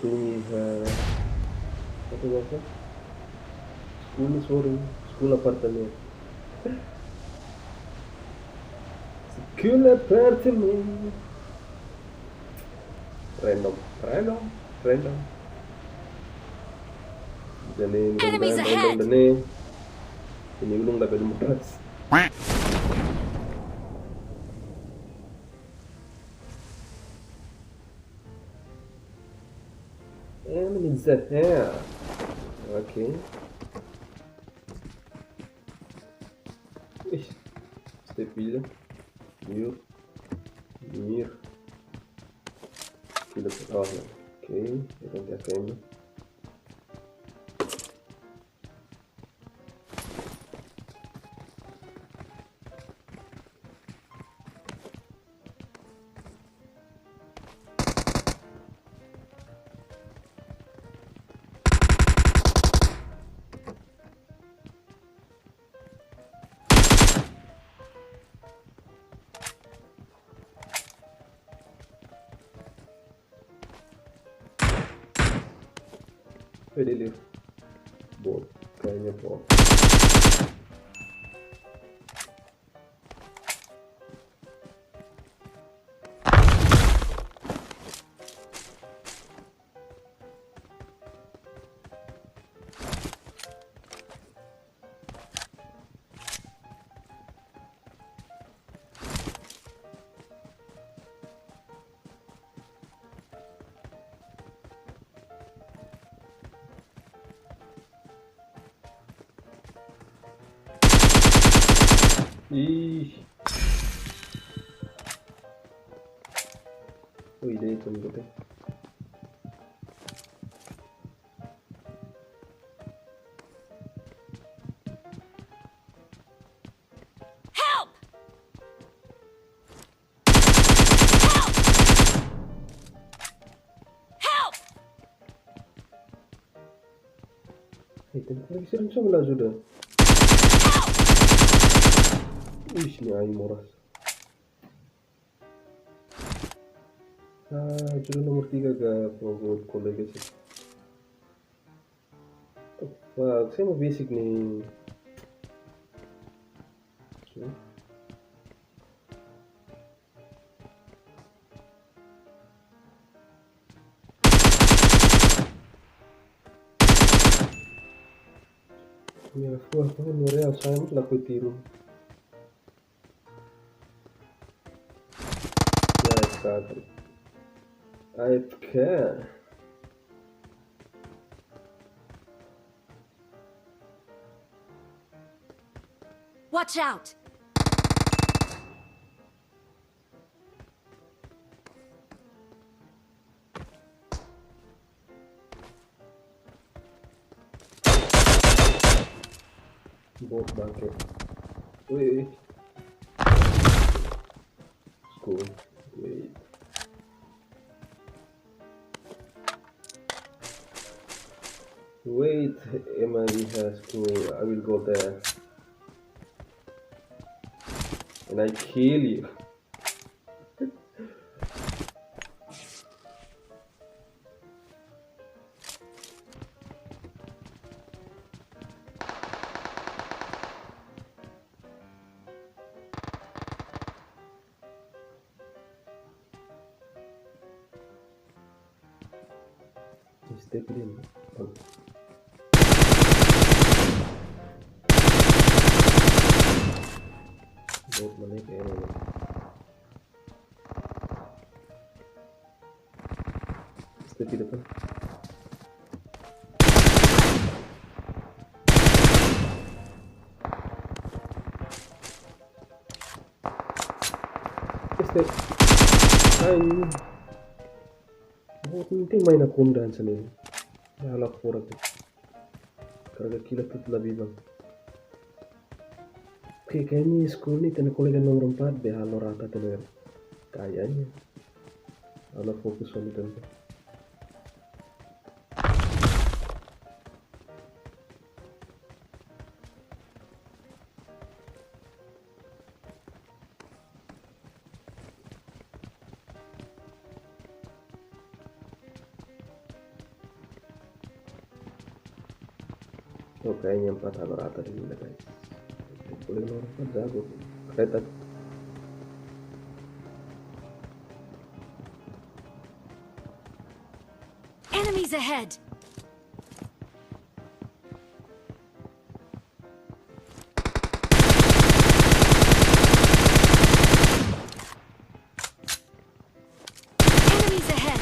lihat apa apa school apartemen school apartemen random random random jadi Enemies mudah-mudahan random ahead! dan ini belum dapat demokrasi. Enemies ahead. Oke. Ih, step pilha. Mir. Mir. Pilha oh, ok. Eu tenho que acender. Ele boa, kayaknya boa. Ih. Oh, ide itu gitu. Help! Help! Tem que ser um só ajuda. Ixi, ai, moras. Ajuda nomor 3 ke buat kolega sih. Wah, saya mau basic nih. Okay. Ya, wah, kan real saya laku tiru. Ya, exactly. AFK. Watch out! Bot bangke. Wait. School. Wait. Wait, Emily has school. I will go there. And I kill you. Step in. Oh. Bot mana kayak mana? Step di depan. Step. Ay. Bot penting main aku dan sini. Ya lah forat. Karena kila tuh lebih bang. Oke, kayaknya school nih tenek kolega nomor 4 deh halo rata tenek. Kayaknya. Halo fokus wanita. Oh, kayaknya 4 halo rata di sini guys. Boleh nomor 4 jago. Kereta. Enemies ahead! Enemies ahead!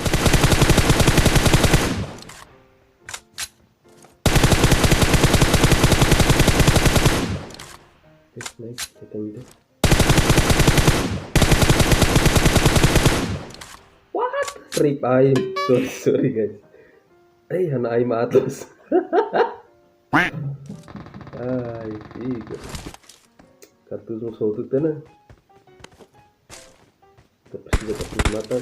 It's nice. Kita ini. What? Rip aim. Sorry guys. Hana aim atas. Ay, figa. Kartus mo solto na. Tapos sila kartus mata.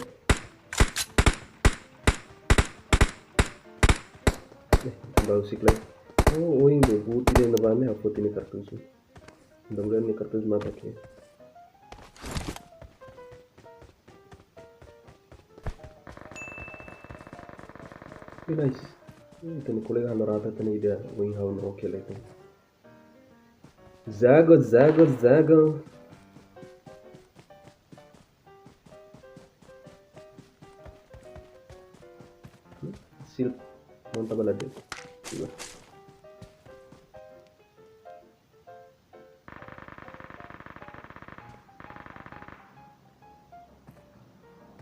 Baru sikla. Oh, ini buti dia nabane apa ini kartus. Mudah-mudahan ini kartus mata ke. Nice. Tani kolega halo rata tani ida wing hawn oke lagi. Zago. Sil monta balade. Coba.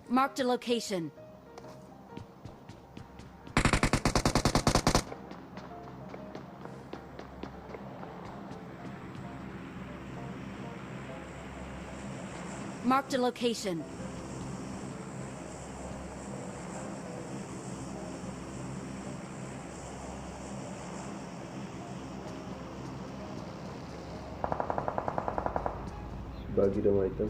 Marked a location. Marked a location. Bagi dong item.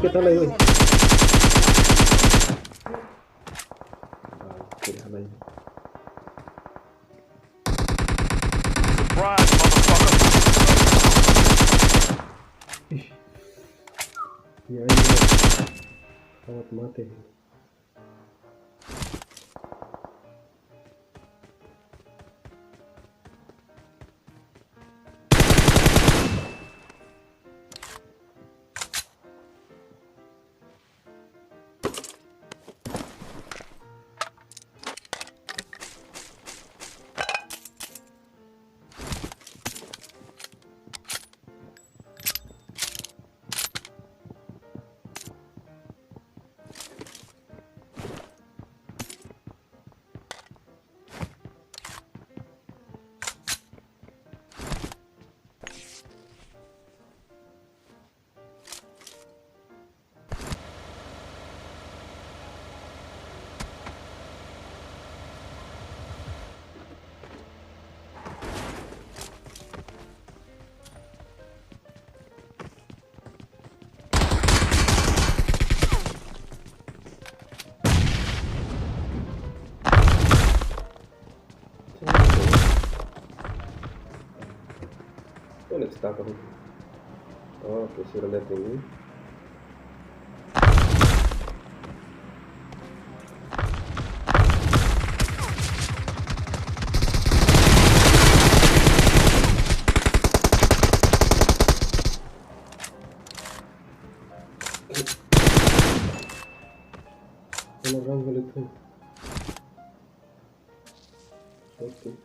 Kita lagi. Halay. Surprise, motherfucker! Ya. Sangat mati. Let's start on. Oh, okay, so let me. Orang balik tuh. Okay.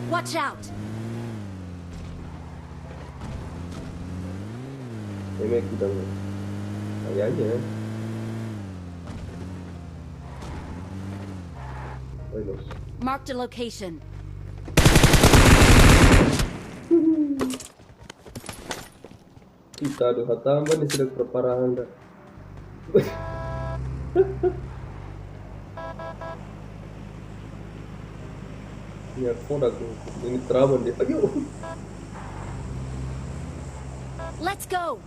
Watch out! Ini gudang kayaknya. Bagus. Marked a location. Kita aduh tambah nih sudah perparahan dah. Ya foda aku. Ini teraman dia. Ayo. Let's go!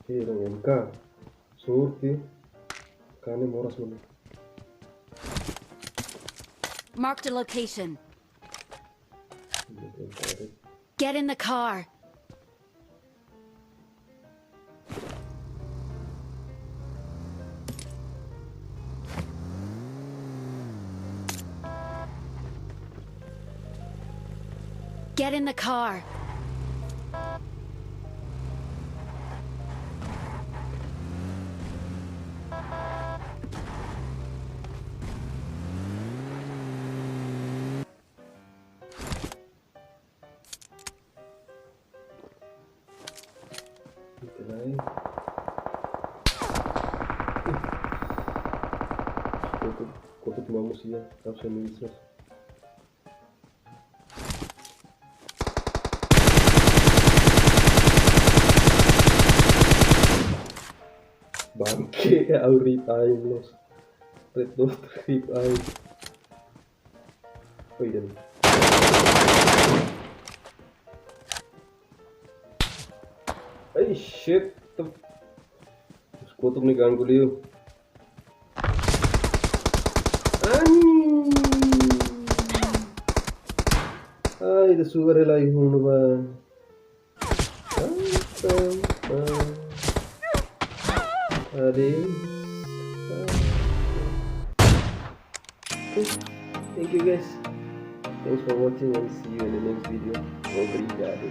Dong MK. Surti. Kane moras mana? Marked a location. Get in the car. Get in the car. Itulah. Kau cuma musia, kau saya nulis. Bangke Auri time los. Red dot rip eye. Oh iya nih. Ay shit. Kutuk nih ganggu dia. Ay, da suara lagi hunu bang. Ade. Thank you guys. Thanks for watching and see you in the next video. Obrigado.